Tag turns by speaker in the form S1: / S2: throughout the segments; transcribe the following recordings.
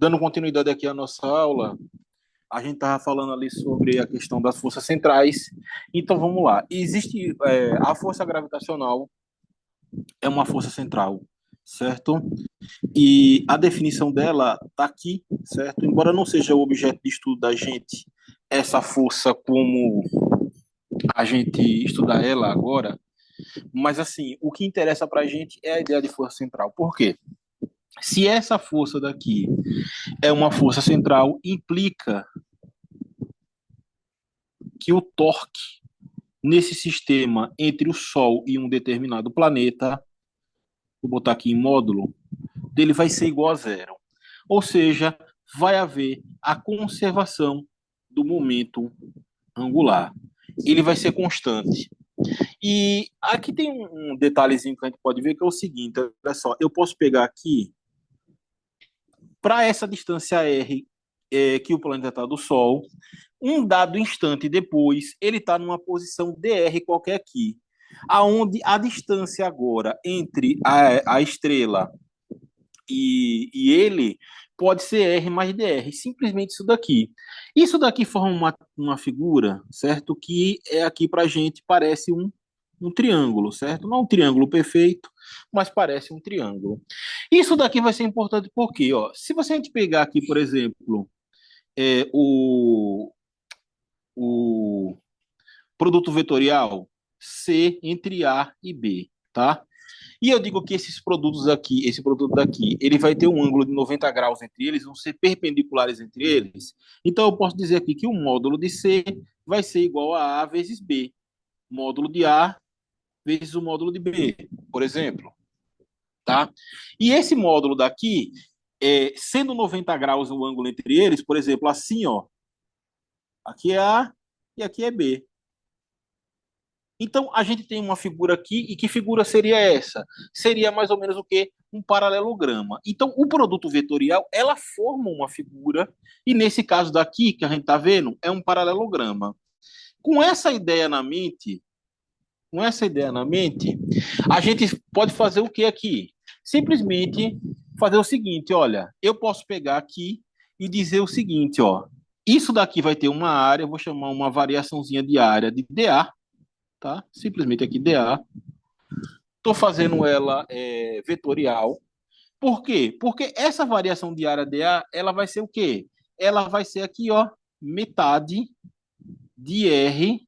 S1: Dando continuidade aqui à nossa aula, a gente estava falando ali sobre a questão das forças centrais. Então vamos lá. Existe a força gravitacional é uma força central, certo? E a definição dela está aqui, certo? Embora não seja o objeto de estudo da gente, essa força como a gente estuda ela agora, mas assim, o que interessa para a gente é a ideia de força central. Por quê? Se essa força daqui é uma força central, implica que o torque nesse sistema entre o Sol e um determinado planeta, vou botar aqui em módulo, dele vai ser igual a zero. Ou seja, vai haver a conservação do momento angular. Ele vai ser constante. E aqui tem um detalhezinho que a gente pode ver que é o seguinte, olha só, eu posso pegar aqui, para essa distância R que o planeta está do Sol, um dado instante depois, ele está numa posição dr qualquer aqui, aonde a distância agora entre a estrela e ele pode ser R mais dr, simplesmente isso daqui. Isso daqui forma uma figura, certo? Que é aqui para a gente parece um triângulo, certo? Não um triângulo perfeito, mas parece um triângulo. Isso daqui vai ser importante porque, ó, se você a gente pegar aqui, por exemplo, é, o, o produto vetorial C entre A e B, tá? E eu digo que esses produtos aqui, esse produto daqui, ele vai ter um ângulo de 90 graus entre eles, vão ser perpendiculares entre eles. Então eu posso dizer aqui que o módulo de C vai ser igual a A vezes B, módulo de A vezes o módulo de B, por exemplo, tá? E esse módulo daqui, sendo 90 graus o ângulo entre eles, por exemplo, assim, ó, aqui é A e aqui é B. Então, a gente tem uma figura aqui, e que figura seria essa? Seria mais ou menos o quê? Um paralelograma. Então, o produto vetorial, ela forma uma figura, e nesse caso daqui, que a gente está vendo, é um paralelograma. Com essa ideia na mente, com essa ideia na mente, a gente pode fazer o que aqui? Simplesmente fazer o seguinte, olha, eu posso pegar aqui e dizer o seguinte, ó, isso daqui vai ter uma área, eu vou chamar uma variaçãozinha de área de dA, tá? Simplesmente aqui dA. Estou fazendo ela vetorial. Por quê? Porque essa variação de área dA, ela vai ser o quê? Ela vai ser aqui, ó, metade de R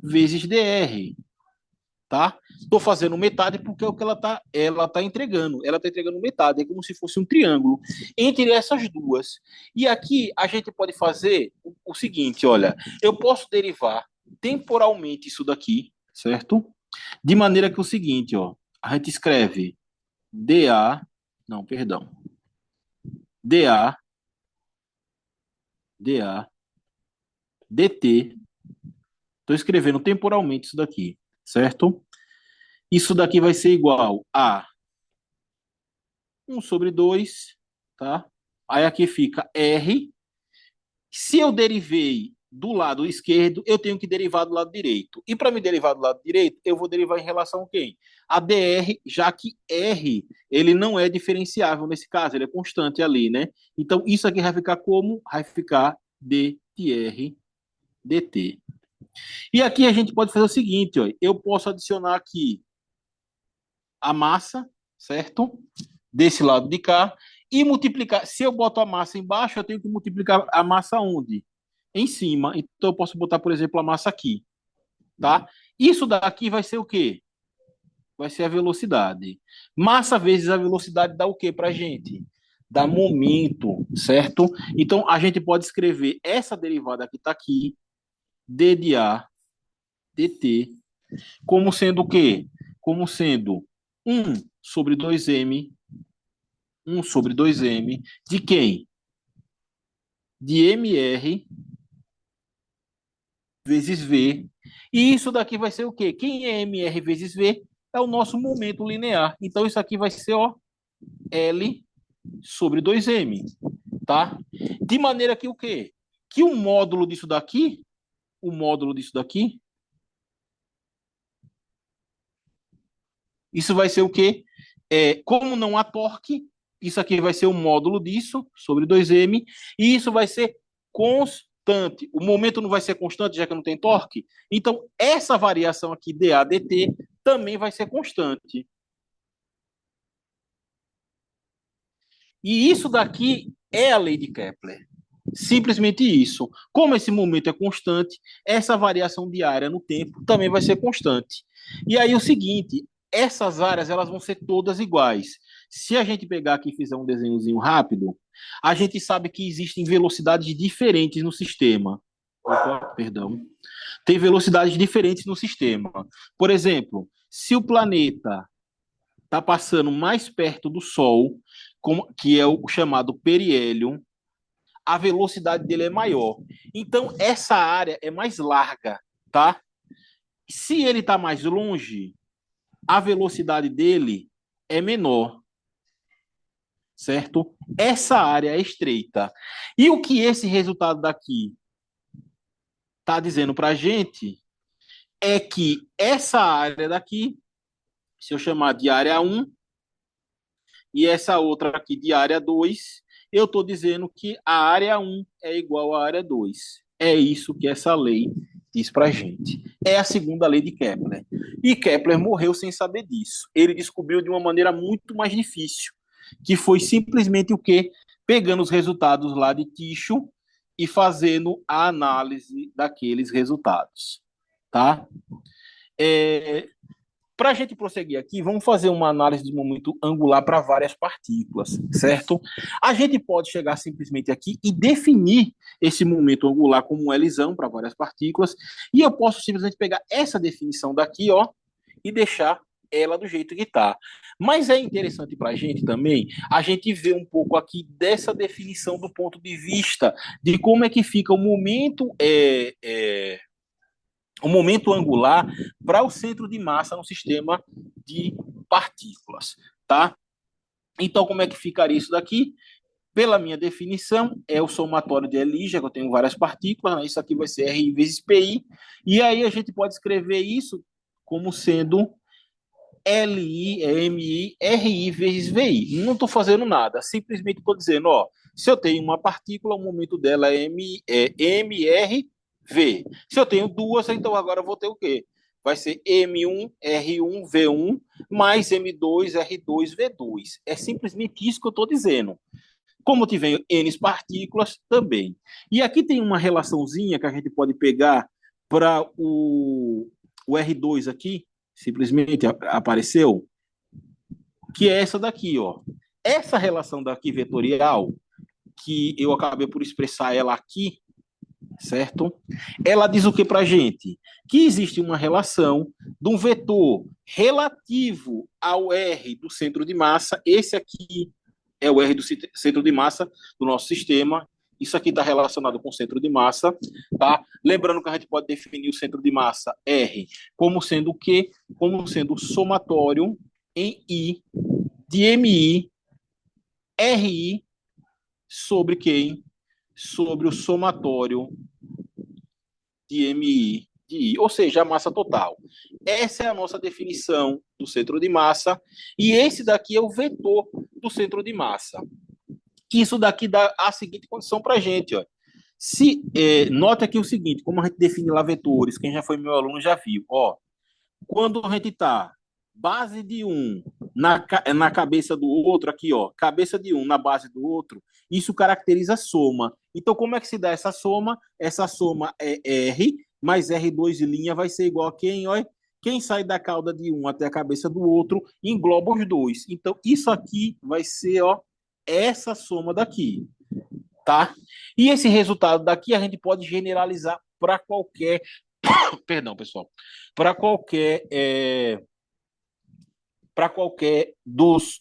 S1: vezes dr, tá? Estou fazendo metade porque é o que ela tá entregando. Ela está entregando metade, é como se fosse um triângulo entre essas duas. E aqui a gente pode fazer o seguinte, olha, eu posso derivar temporalmente isso daqui, certo? De maneira que é o seguinte, ó, a gente escreve dA, não, perdão, dA, dA, dt, estou escrevendo temporalmente isso daqui, certo? Isso daqui vai ser igual a 1 sobre 2, tá? Aí aqui fica R. Se eu derivei do lado esquerdo, eu tenho que derivar do lado direito. E para me derivar do lado direito, eu vou derivar em relação a quem? A dr, já que R, ele não é diferenciável nesse caso, ele é constante ali, né? Então, isso aqui vai ficar como? Vai ficar d de R dt. E aqui a gente pode fazer o seguinte, ó, eu posso adicionar aqui a massa, certo? Desse lado de cá, e multiplicar. Se eu boto a massa embaixo, eu tenho que multiplicar a massa onde? Em cima. Então eu posso botar, por exemplo, a massa aqui, tá? Isso daqui vai ser o quê? Vai ser a velocidade. Massa vezes a velocidade dá o quê pra gente? Dá momento, certo? Então a gente pode escrever essa derivada que está aqui, d de a dt, como sendo o quê? Como sendo 1 sobre 2m, 1 sobre 2m, de quem? De mr vezes v. E isso daqui vai ser o quê? Quem é mr vezes v? É o nosso momento linear. Então, isso aqui vai ser, ó, L sobre 2m, tá? De maneira que o quê? Que o módulo disso daqui, isso vai ser o quê? Como não há torque, Isso aqui vai ser o módulo disso, sobre 2m, e isso vai ser constante. O momento não vai ser constante, já que não tem torque. Então, essa variação aqui, dA, dt, também vai ser constante. E isso daqui é a lei de Kepler. Simplesmente isso. Como esse momento é constante, essa variação diária no tempo também vai ser constante. E aí o seguinte, essas áreas elas vão ser todas iguais. Se a gente pegar aqui e fizer um desenhozinho rápido, a gente sabe que existem velocidades diferentes no sistema. Opa, perdão. Tem velocidades diferentes no sistema. Por exemplo, se o planeta está passando mais perto do Sol, que é o chamado periélio, a velocidade dele é maior. Então, essa área é mais larga, tá? Se ele está mais longe, a velocidade dele é menor, certo? Essa área é estreita. E o que esse resultado daqui está dizendo para a gente é que essa área daqui, se eu chamar de área 1, e essa outra aqui de área 2, eu estou dizendo que a área 1 é igual à área 2. É isso que essa lei diz para a gente. É a segunda lei de Kepler. E Kepler morreu sem saber disso. Ele descobriu de uma maneira muito mais difícil, que foi simplesmente o quê? Pegando os resultados lá de Tycho e fazendo a análise daqueles resultados. Tá? Para a gente prosseguir aqui, vamos fazer uma análise de momento angular para várias partículas, certo? A gente pode chegar simplesmente aqui e definir esse momento angular como um Lzão para várias partículas, e eu posso simplesmente pegar essa definição daqui, ó, e deixar ela do jeito que está. Mas é interessante para a gente também, a gente ver um pouco aqui dessa definição do ponto de vista de como é que fica o momento angular para o centro de massa no sistema de partículas, tá? Então, como é que ficaria isso daqui? Pela minha definição, é o somatório de Li, já que eu tenho várias partículas, né? Isso aqui vai ser RI vezes PI, e aí a gente pode escrever isso como sendo LI, MI, RI vezes VI. Não estou fazendo nada, simplesmente estou dizendo, ó, se eu tenho uma partícula, o momento dela é MRV. Se eu tenho duas, então agora eu vou ter o quê? Vai ser M1, R1, V1, mais M2, R2, V2. É simplesmente isso que eu estou dizendo. Como eu tiver N partículas, também. E aqui tem uma relaçãozinha que a gente pode pegar para o R2 aqui, simplesmente apareceu, que é essa daqui, ó. Essa relação daqui vetorial, que eu acabei por expressar ela aqui, certo? Ela diz o que para a gente? Que existe uma relação de um vetor relativo ao R do centro de massa. Esse aqui é o R do centro de massa do nosso sistema. Isso aqui está relacionado com o centro de massa, tá? Lembrando que a gente pode definir o centro de massa R como sendo o quê? Como sendo o somatório em I de MI, RI sobre quem? Sobre o somatório de MI de I, ou seja, a massa total. Essa é a nossa definição do centro de massa, e esse daqui é o vetor do centro de massa. Isso daqui dá a seguinte condição para a gente, ó. Nota aqui o seguinte, como a gente define lá vetores, quem já foi meu aluno já viu, ó, quando a gente está base de um na cabeça do outro, aqui, ó, cabeça de um na base do outro, isso caracteriza soma. Então, como é que se dá essa soma? Essa soma é R, mais R2 de linha vai ser igual a quem, ó, quem sai da cauda de um até a cabeça do outro engloba os dois. Então, isso aqui vai ser, ó, essa soma daqui, tá? E esse resultado daqui a gente pode generalizar para qualquer, perdão, pessoal, para qualquer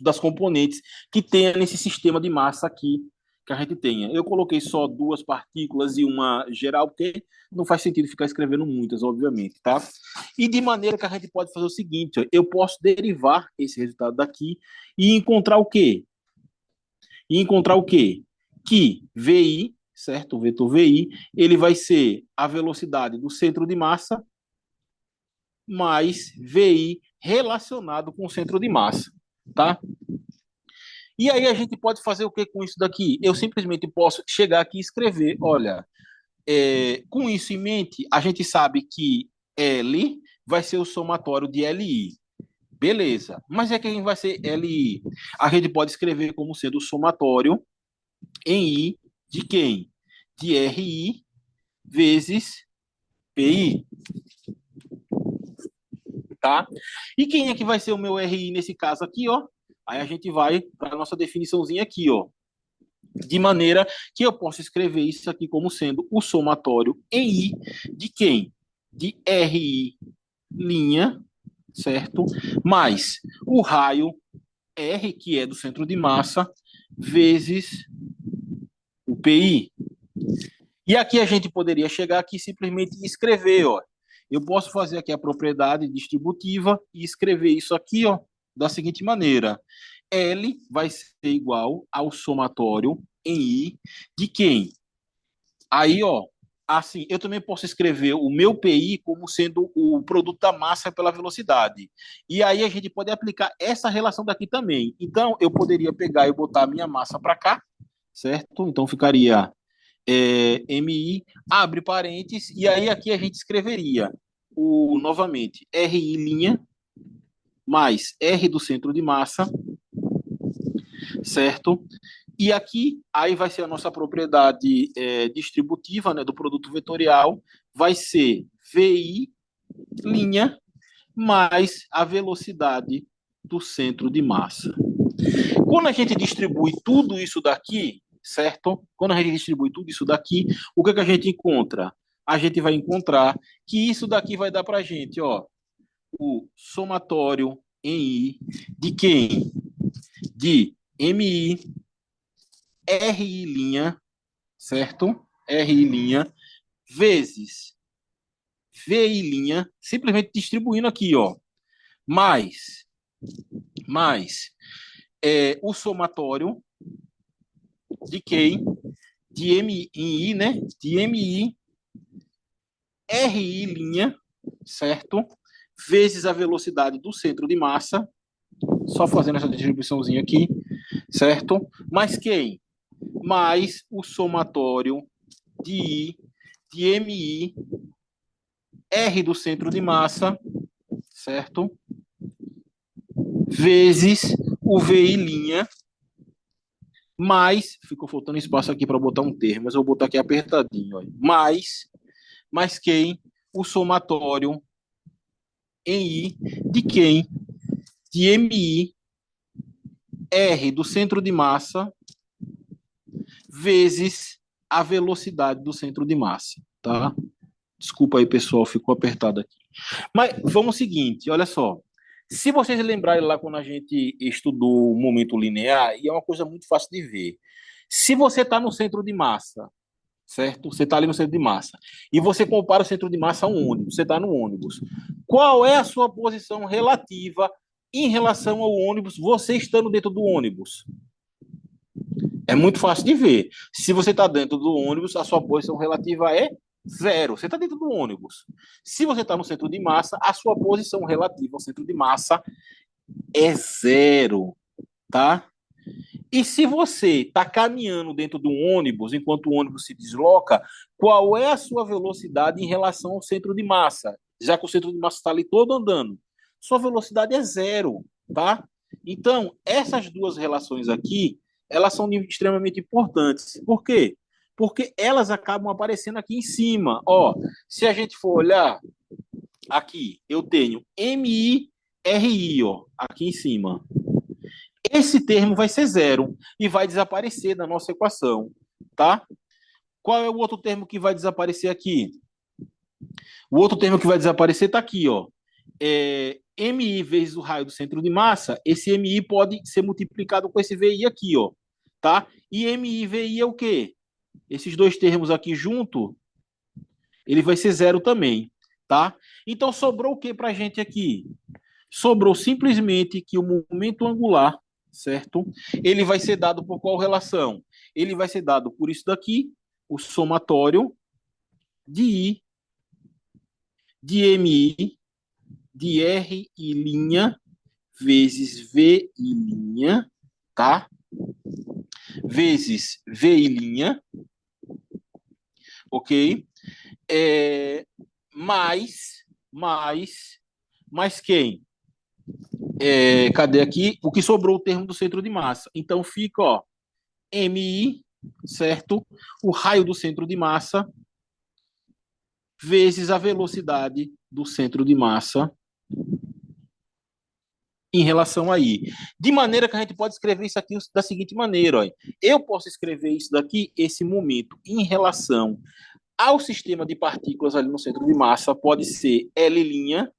S1: das componentes que tenha nesse sistema de massa aqui que a gente tenha. Eu coloquei só duas partículas e uma geral, porque não faz sentido ficar escrevendo muitas, obviamente, tá? E de maneira que a gente pode fazer o seguinte, ó, eu posso derivar esse resultado daqui e encontrar o quê? Que VI, certo? O vetor VI, ele vai ser a velocidade do centro de massa mais VI relacionado com o centro de massa, tá? E aí a gente pode fazer o que com isso daqui? Eu simplesmente posso chegar aqui e escrever, olha, com isso em mente, a gente sabe que L vai ser o somatório de LI. Beleza. Mas quem vai ser LI? A gente pode escrever como sendo o somatório em I de quem? De RI vezes PI, tá? E quem é que vai ser o meu RI nesse caso aqui, ó? Aí a gente vai para a nossa definiçãozinha aqui, ó. De maneira que eu possa escrever isso aqui como sendo o somatório em I de quem? De RI linha, certo? Mais o raio R, que é do centro de massa, vezes o PI. E aqui a gente poderia chegar aqui e simplesmente escrever, ó. Eu posso fazer aqui a propriedade distributiva e escrever isso aqui, ó, da seguinte maneira. L vai ser igual ao somatório em I de quem? Aí, ó, assim, eu também posso escrever o meu PI como sendo o produto da massa pela velocidade. E aí a gente pode aplicar essa relação daqui também. Então, eu poderia pegar e botar a minha massa para cá, certo? Então, ficaria MI, abre parênteses, e aí aqui a gente escreveria novamente, RI linha mais R do centro de massa, certo? E aqui, aí vai ser a nossa propriedade distributiva, né, do produto vetorial, vai ser VI linha mais a velocidade do centro de massa. Quando a gente distribui tudo isso daqui, certo? Quando a gente distribui tudo isso daqui, o que, que a gente encontra? A gente vai encontrar que isso daqui vai dar para a gente, ó, o somatório em I de quem? De MI, RI', certo? RI', vezes VI', simplesmente distribuindo aqui, ó, mais o somatório de quem? De MI em I, né? De MI, RI', certo? Vezes a velocidade do centro de massa, só fazendo essa distribuiçãozinha aqui, certo? Mais quem? Mais o somatório de I, de MI, R do centro de massa, certo? Vezes o VI', mais, ficou faltando espaço aqui para botar um termo, mas eu vou botar aqui apertadinho, ó, mais quem? O somatório em I de quem? De MI, R do centro de massa, vezes a velocidade do centro de massa, tá? Desculpa aí, pessoal, ficou apertado aqui. Mas vamos ao seguinte, olha só. Se vocês lembrarem lá quando a gente estudou o momento linear, e é uma coisa muito fácil de ver. Se você está no centro de massa, certo? Você está ali no centro de massa, e você compara o centro de massa a um ônibus, você está no ônibus. Qual é a sua posição relativa em relação ao ônibus, você estando dentro do ônibus? É muito fácil de ver. Se você está dentro do ônibus, a sua posição relativa é zero. Você está dentro do ônibus. Se você está no centro de massa, a sua posição relativa ao centro de massa é zero, tá? E se você está caminhando dentro do ônibus, enquanto o ônibus se desloca, qual é a sua velocidade em relação ao centro de massa? Já que o centro de massa está ali todo andando. Sua velocidade é zero, tá? Então, essas duas relações aqui, elas são extremamente importantes. Por quê? Porque elas acabam aparecendo aqui em cima. Ó, se a gente for olhar aqui, eu tenho MI, RI, ó, aqui em cima. Esse termo vai ser zero e vai desaparecer da nossa equação, tá? Qual é o outro termo que vai desaparecer aqui? O outro termo que vai desaparecer está aqui, ó. MI vezes o raio do centro de massa, esse MI pode ser multiplicado com esse VI aqui, ó, tá? E MI e VI é o quê? Esses dois termos aqui junto, ele vai ser zero também, tá? Então sobrou o que para a gente aqui? Sobrou simplesmente que o momento angular, certo? Ele vai ser dado por qual relação? Ele vai ser dado por isso daqui, o somatório de I, de MI, de RI' vezes VI', tá? vezes V', ok? Mais, mais quem? Cadê aqui? O que sobrou o termo do centro de massa. Então fica, ó, MI, certo? O raio do centro de massa vezes a velocidade do centro de massa em relação a I. De maneira que a gente pode escrever isso aqui da seguinte maneira, ó. Eu posso escrever isso daqui, esse momento, em relação ao sistema de partículas ali no centro de massa, pode ser L',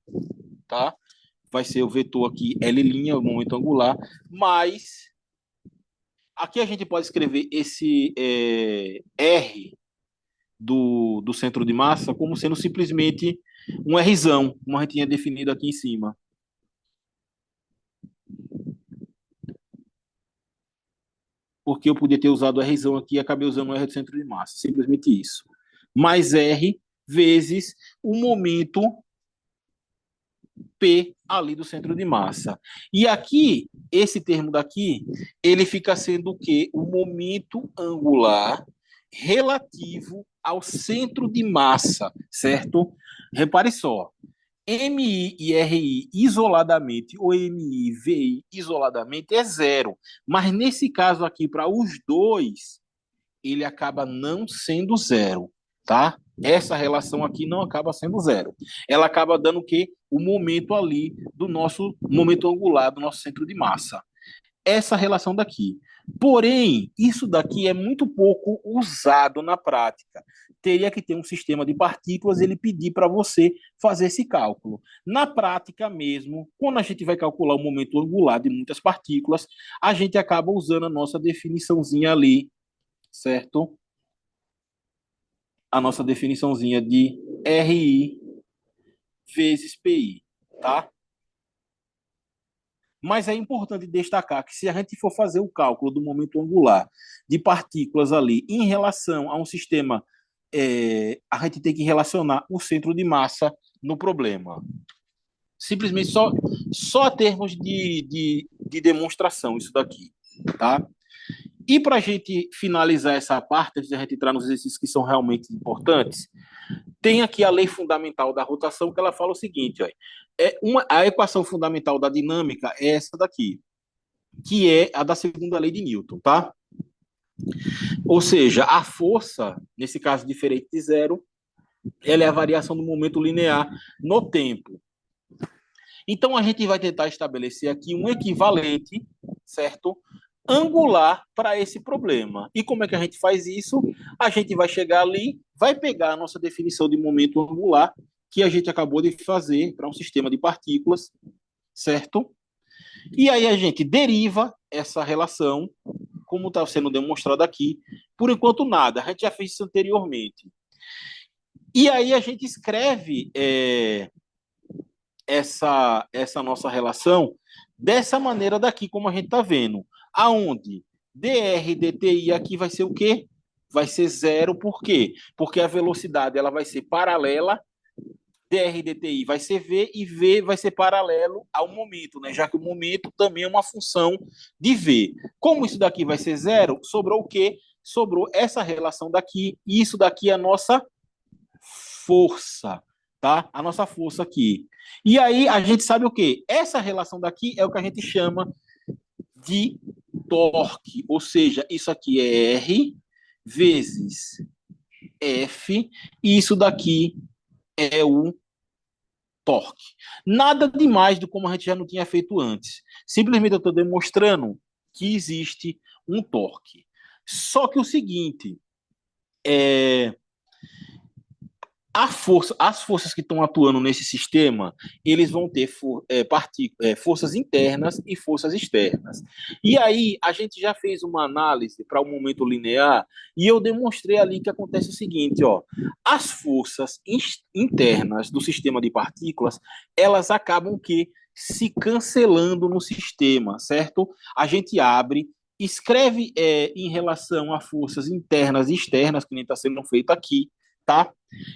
S1: tá? Vai ser o vetor aqui L', o momento angular, mas aqui a gente pode escrever esse R do centro de massa como sendo simplesmente um Rzão, como a gente tinha definido aqui em cima. Porque eu podia ter usado o Rzão aqui e acabei usando o R do centro de massa. Simplesmente isso. Mais R vezes o momento P ali do centro de massa. E aqui, esse termo daqui, ele fica sendo o quê? O momento angular relativo ao centro de massa, certo? Repare só, MI e RI isoladamente, ou MI e VI isoladamente, é zero. Mas nesse caso aqui, para os dois, ele acaba não sendo zero, tá? Essa relação aqui não acaba sendo zero. Ela acaba dando o quê? O momento ali do nosso momento angular, do nosso centro de massa. Essa relação daqui. Porém, isso daqui é muito pouco usado na prática. Teria que ter um sistema de partículas e ele pedir para você fazer esse cálculo. Na prática mesmo, quando a gente vai calcular o momento angular de muitas partículas, a gente acaba usando a nossa definiçãozinha ali, certo? A nossa definiçãozinha de RI vezes PI, tá? Mas é importante destacar que se a gente for fazer o cálculo do momento angular de partículas ali em relação a um sistema, a gente tem que relacionar o centro de massa no problema. Simplesmente só termos de demonstração, isso daqui, tá? E para a gente finalizar essa parte, antes de a gente entrar nos exercícios que são realmente importantes, tem aqui a lei fundamental da rotação, que ela fala o seguinte, ó, a equação fundamental da dinâmica é essa daqui, que é a da segunda lei de Newton, tá? Ou seja, a força, nesse caso diferente de zero, ela é a variação do momento linear no tempo. Então, a gente vai tentar estabelecer aqui um equivalente, certo? Angular para esse problema. E como é que a gente faz isso? A gente vai chegar ali, vai pegar a nossa definição de momento angular, que a gente acabou de fazer para um sistema de partículas, certo? E aí a gente deriva essa relação, como está sendo demonstrado aqui. Por enquanto, nada. A gente já fez isso anteriormente. E aí a gente escreve essa nossa relação dessa maneira daqui, como a gente está vendo. Aonde dr dti aqui vai ser o quê? Vai ser zero, por quê? Porque a velocidade ela vai ser paralela, dr dti vai ser v, e v vai ser paralelo ao momento, né? Já que o momento também é uma função de v. Como isso daqui vai ser zero, sobrou o quê? Sobrou essa relação daqui, e isso daqui é a nossa força, tá? A nossa força aqui. E aí a gente sabe o quê? Essa relação daqui é o que a gente chama de torque, ou seja, isso aqui é R vezes F, e isso daqui é o torque. Nada demais do como a gente já não tinha feito antes. Simplesmente eu estou demonstrando que existe um torque. Só que o seguinte, as forças que estão atuando nesse sistema, eles vão ter forças internas e forças externas. E aí, a gente já fez uma análise para o momento linear e eu demonstrei ali que acontece o seguinte, ó, as forças internas do sistema de partículas, elas acabam que se cancelando no sistema, certo? A gente abre, escreve em relação a forças internas e externas, que nem está sendo feito aqui, tá?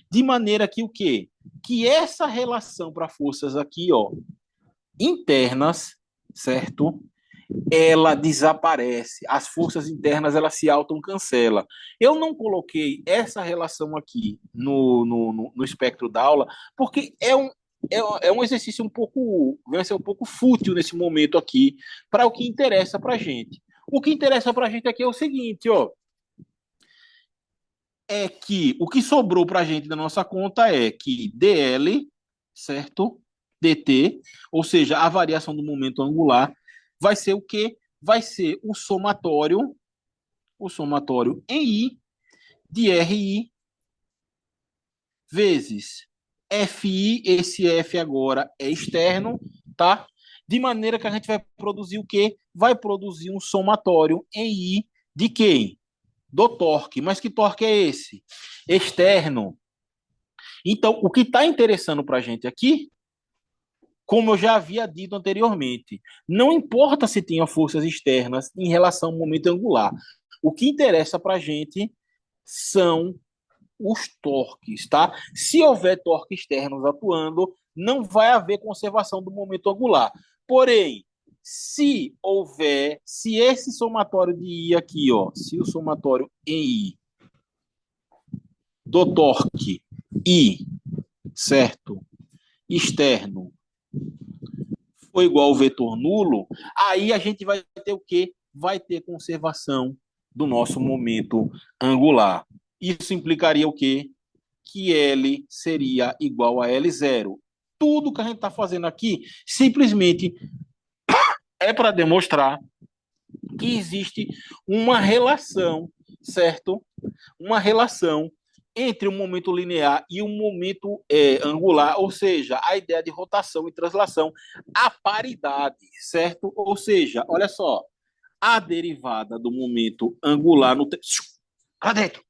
S1: De maneira que o quê? Que essa relação para forças aqui, ó, internas, certo? ela desaparece. As forças internas elas se autocancelam. Eu não coloquei essa relação aqui no espectro da aula, porque é um exercício um pouco, vai ser um pouco fútil nesse momento aqui, para o que interessa para a gente. O que interessa para a gente aqui é o seguinte, ó, é que o que sobrou para a gente da nossa conta é que dl, certo? dt, ou seja, a variação do momento angular, vai ser o quê? Vai ser o somatório em I de RI vezes FI, esse F agora é externo, tá? De maneira que a gente vai produzir o quê? Vai produzir um somatório em I de quem? Do torque. Mas que torque é esse? Externo. Então, o que está interessando para a gente aqui, como eu já havia dito anteriormente, não importa se tenha forças externas em relação ao momento angular. O que interessa para a gente são os torques, tá? Se houver torques externos atuando, não vai haver conservação do momento angular. Porém, se esse somatório de I aqui, ó, se o somatório em I do torque I, certo? Externo for igual ao vetor nulo, aí a gente vai ter o quê? Vai ter conservação do nosso momento angular. Isso implicaria o quê? Que L seria igual a L0. Tudo que a gente está fazendo aqui simplesmente é para demonstrar que existe uma relação, certo? Uma relação entre o momento linear e o momento angular, ou seja, a ideia de rotação e translação, a paridade, certo? Ou seja, olha só, a derivada do momento angular no... Para dentro,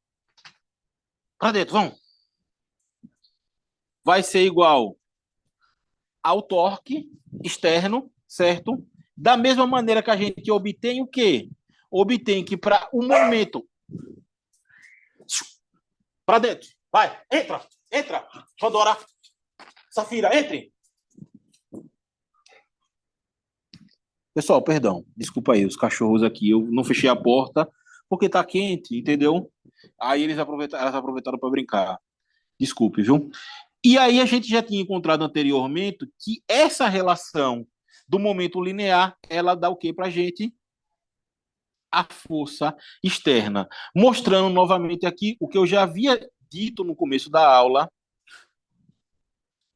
S1: vamos. Vai ser igual ao torque externo, certo? Da mesma maneira que a gente obtém o quê? Obtém que para o momento... Para dentro. Vai, entra, entra. Pandora, Safira, entre. Pessoal, perdão, desculpa aí, os cachorros aqui, eu não fechei a porta porque tá quente, entendeu? Aí elas aproveitaram para brincar. Desculpe, viu? E aí a gente já tinha encontrado anteriormente que essa relação do momento linear, ela dá o que para a gente? A força externa. Mostrando novamente aqui o que eu já havia dito no começo da aula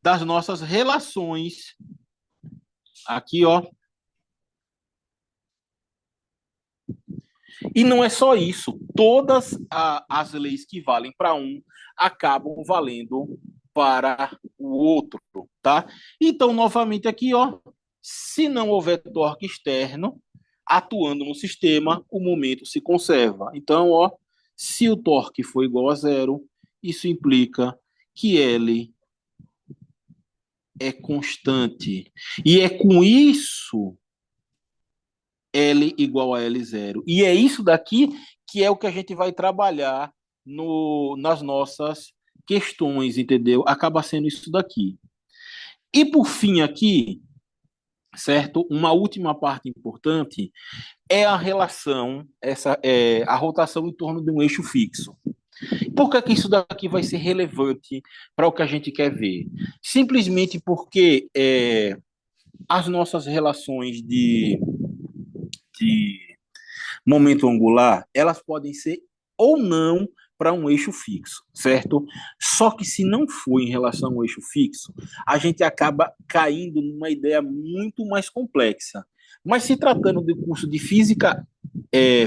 S1: das nossas relações. Aqui, ó. E não é só isso. Todas as leis que valem para um acabam valendo para o outro, tá? Então, novamente aqui, ó, se não houver torque externo atuando no sistema, o momento se conserva. Então, ó, se o torque for igual a zero, isso implica que L é constante. E é com isso L igual a L0. E é isso daqui que é o que a gente vai trabalhar nas nossas questões, entendeu? Acaba sendo isso daqui. E por fim aqui, certo? Uma última parte importante é a relação, a rotação em torno de um eixo fixo. Por que isso daqui vai ser relevante para o que a gente quer ver? Simplesmente porque as nossas relações de momento angular, elas podem ser ou não para um eixo fixo, certo? Só que se não for em relação ao eixo fixo, a gente acaba caindo numa ideia muito mais complexa. Mas se tratando do curso de física,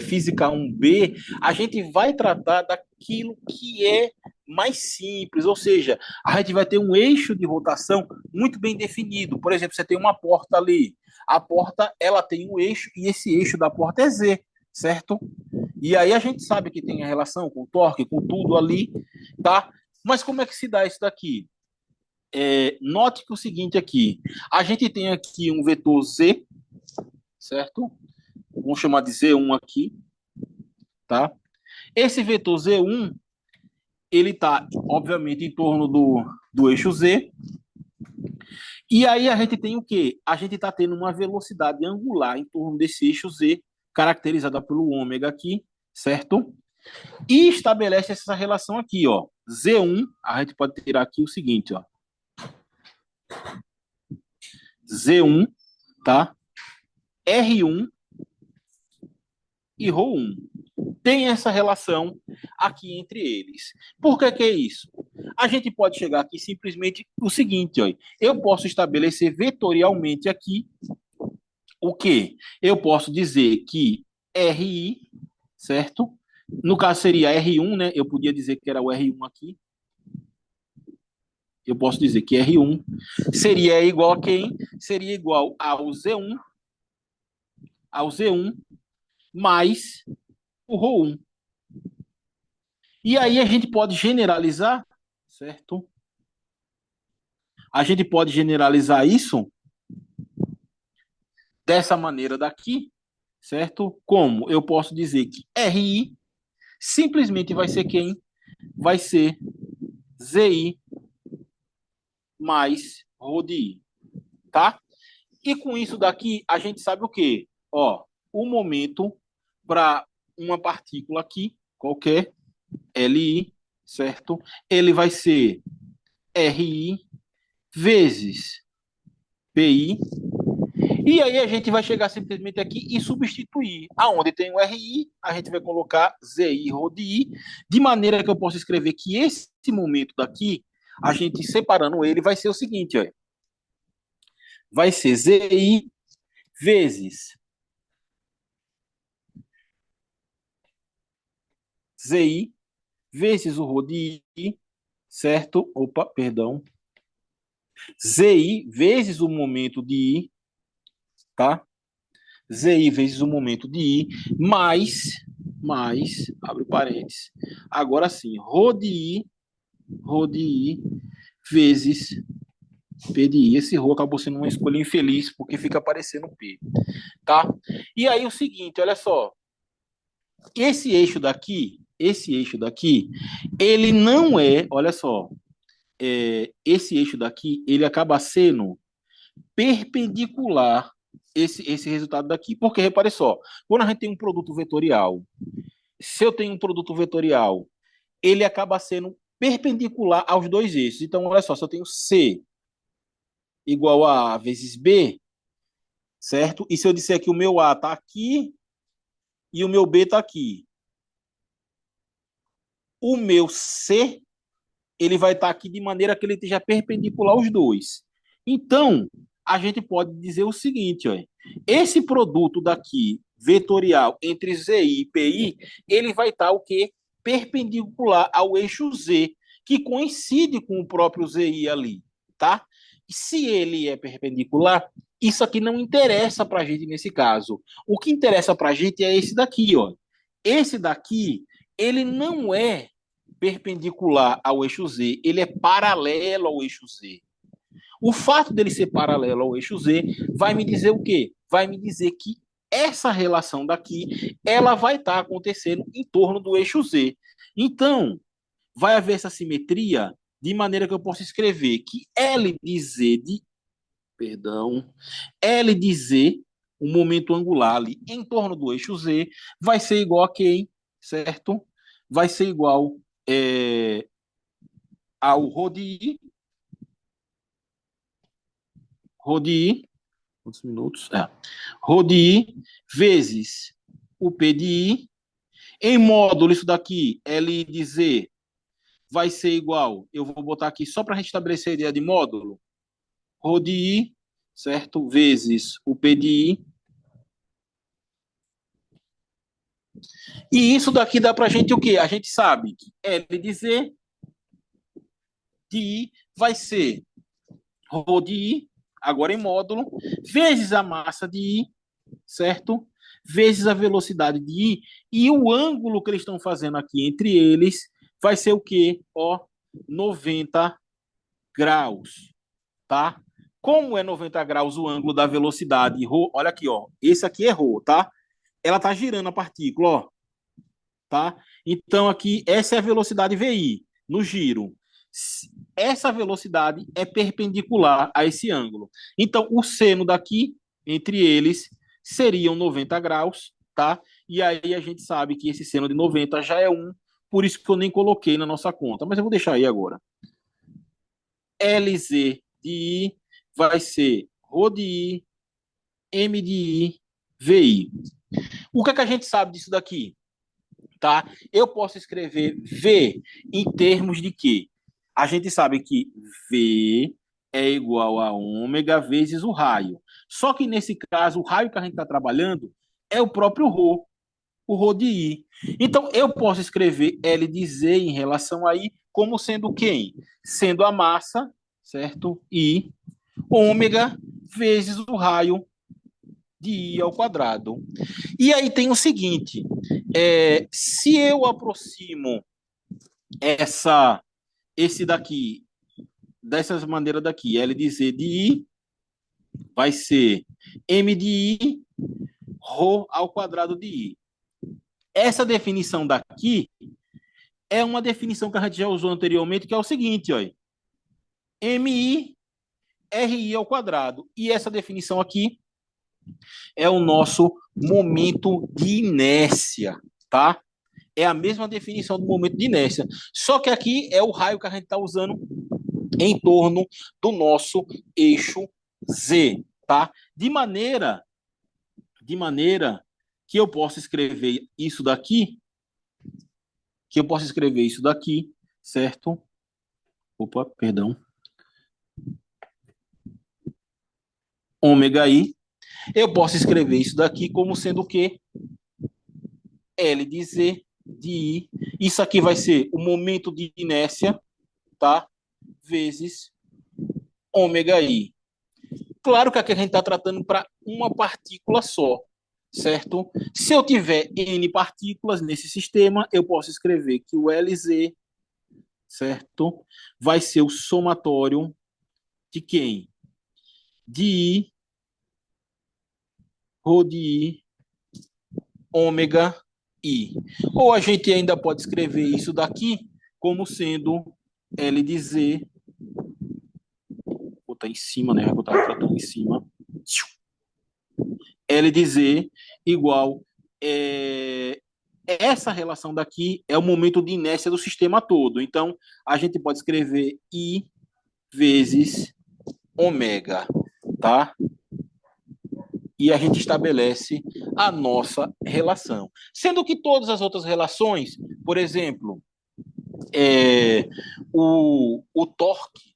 S1: física 1B, a gente vai tratar daquilo que é mais simples, ou seja, a gente vai ter um eixo de rotação muito bem definido. Por exemplo, você tem uma porta ali, a porta ela tem um eixo e esse eixo da porta é Z, certo? E aí a gente sabe que tem a relação com o torque, com tudo ali, tá? Mas como é que se dá isso daqui? Note que o seguinte aqui, a gente tem aqui um vetor Z, certo? Vamos chamar de Z1 aqui, tá? Esse vetor Z1, ele está, obviamente, em torno do eixo Z, E aí a gente tem o quê? A gente está tendo uma velocidade angular em torno desse eixo Z, caracterizada pelo ômega aqui, certo? E estabelece essa relação aqui, ó. Z1, a gente pode tirar aqui o seguinte, ó. Z1, tá? R1 e ρ1. Tem essa relação aqui entre eles. Por que que é isso? A gente pode chegar aqui simplesmente o seguinte, ó. Eu posso estabelecer vetorialmente aqui o quê? Eu posso dizer que RI, certo? No caso seria R1, né? Eu podia dizer que era o R1 aqui. Eu posso dizer que R1 seria igual a quem? Seria igual ao Z1 mais o ρ1. E aí a gente pode generalizar, certo? A gente pode generalizar isso dessa maneira daqui, certo? Como eu posso dizer que RI simplesmente vai ser quem? Vai ser ZI mais ρ de I, tá? E com isso daqui, a gente sabe o quê? Ó, o momento para uma partícula aqui, qualquer, Li, certo? Ele vai ser Ri vezes Pi. E aí a gente vai chegar simplesmente aqui e substituir. Aonde tem o Ri, a gente vai colocar Zi rho de I, de maneira que eu possa escrever que esse momento daqui, a gente separando ele, vai ser o seguinte, ó. Vai ser Zi vezes Zi vezes o rho de I, certo? Opa, perdão. Zi vezes o momento de I, tá? Zi vezes o momento de I, mais, abre parênteses, agora sim, rho de I vezes P de I. Esse rho acabou sendo uma escolha infeliz, porque fica aparecendo P, tá? E aí o seguinte, olha só, esse eixo daqui, ele não é, olha só, esse eixo daqui, ele acaba sendo perpendicular esse resultado daqui. Porque, repare só, quando a gente tem um produto vetorial, se eu tenho um produto vetorial, ele acaba sendo perpendicular aos dois eixos. Então, olha só, se eu tenho C igual a A vezes B, certo? E se eu disser que o meu A está aqui e o meu B está aqui, o meu C ele vai estar aqui de maneira que ele esteja perpendicular aos dois. Então, a gente pode dizer o seguinte, ó, esse produto daqui, vetorial, entre ZI e PI, ele vai estar o quê? Perpendicular ao eixo Z, que coincide com o próprio ZI ali, tá? E se ele é perpendicular, isso aqui não interessa para a gente nesse caso. O que interessa para a gente é esse daqui, ó. Esse daqui, ele não é perpendicular ao eixo Z, ele é paralelo ao eixo Z. O fato dele ser paralelo ao eixo Z vai me dizer o quê? Vai me dizer que essa relação daqui, ela vai estar acontecendo em torno do eixo Z. Então, vai haver essa simetria de maneira que eu possa escrever que L de Z de, perdão, L de Z, o momento angular ali em torno do eixo Z, vai ser igual a quem? Certo? Vai ser igual ao Rodi, quantos minutos? Rodi vezes o P de I, em módulo, isso daqui, L de Z, vai ser igual, eu vou botar aqui só para a gente estabelecer a ideia de módulo, Rodi, certo? Vezes o P de I. E isso daqui dá para a gente o quê? A gente sabe que L de Z de I vai ser Rho de I, agora em módulo, vezes a massa de I, certo? Vezes a velocidade de I, e o ângulo que eles estão fazendo aqui entre eles vai ser o quê? Ó, 90 graus, tá? Como é 90 graus o ângulo da velocidade ρ, olha aqui, ó, esse aqui é ρ, tá? Ela tá girando a partícula, ó, tá? Então aqui, essa é a velocidade VI, no giro. essa velocidade é perpendicular a esse ângulo. Então, o seno daqui, entre eles, seriam 90 graus, tá? E aí a gente sabe que esse seno de 90 já é 1, por isso que eu nem coloquei na nossa conta, mas eu vou deixar aí agora. LZ de I vai ser Rho de I, M de I, VI. O que é que a gente sabe disso daqui? Tá? Eu posso escrever V em termos de quê? A gente sabe que V é igual a ômega vezes o raio. Só que nesse caso, o raio que a gente está trabalhando é o próprio ρ, o ρ de I. Então, eu posso escrever L de Z em relação a I como sendo quem? Sendo a massa, certo? I, ômega vezes o raio de I ao quadrado. E aí tem o seguinte, se eu aproximo esse daqui, dessas maneiras daqui, L de Z de I, vai ser M de I, ρ ao quadrado de I. Essa definição daqui é uma definição que a gente já usou anteriormente, que é o seguinte, ó, MI, RI ao quadrado. E essa definição aqui é o nosso momento de inércia, tá? É a mesma definição do momento de inércia. Só que aqui é o raio que a gente está usando em torno do nosso eixo Z, tá? De maneira que eu possa escrever isso daqui, certo? Opa, perdão. Ômega I. Eu posso escrever isso daqui como sendo o quê? L de Z de I. Isso aqui vai ser o momento de inércia, tá? Vezes ômega I. Claro que aqui a gente está tratando para uma partícula só, certo? Se eu tiver N partículas nesse sistema, eu posso escrever que o LZ, certo? Vai ser o somatório de quem? De I, Rho de I, ômega I. Ou a gente ainda pode escrever isso daqui como sendo L de Z, vou botar em cima, né? Vou botar tratando em cima. L de Z igual essa relação daqui é o momento de inércia do sistema todo. Então, a gente pode escrever I vezes ômega, tá? E a gente estabelece a nossa relação. Sendo que todas as outras relações, por exemplo, o torque,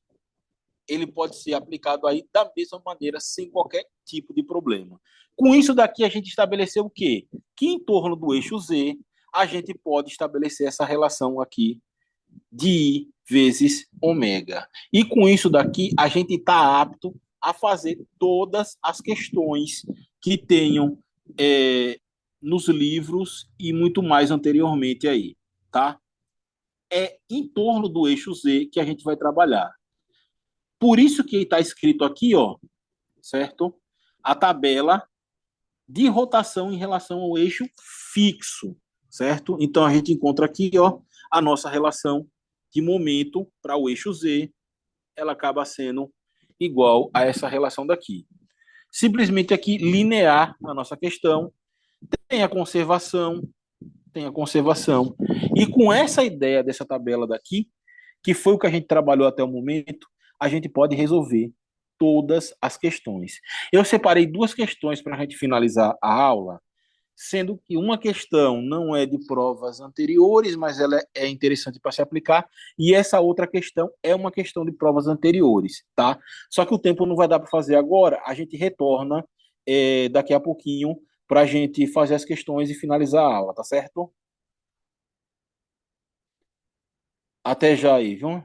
S1: ele pode ser aplicado aí da mesma maneira, sem qualquer tipo de problema. Com isso daqui, a gente estabeleceu o quê? Que em torno do eixo Z, a gente pode estabelecer essa relação aqui de I vezes ômega. E com isso daqui, a gente está apto a fazer todas as questões que tenham nos livros e muito mais anteriormente aí, tá? É em torno do eixo Z que a gente vai trabalhar. Por isso que está escrito aqui, ó, certo? A tabela de rotação em relação ao eixo fixo, certo? Então a gente encontra aqui, ó, a nossa relação de momento para o eixo Z, ela acaba sendo igual a essa relação daqui. Simplesmente aqui linear a nossa questão, tem a conservação, E com essa ideia dessa tabela daqui, que foi o que a gente trabalhou até o momento, a gente pode resolver todas as questões. Eu separei duas questões para a gente finalizar a aula, sendo que uma questão não é de provas anteriores, mas ela é interessante para se aplicar, e essa outra questão é uma questão de provas anteriores, tá? Só que o tempo não vai dar para fazer agora, a gente retorna daqui a pouquinho para a gente fazer as questões e finalizar a aula, tá certo? Até já aí, viu?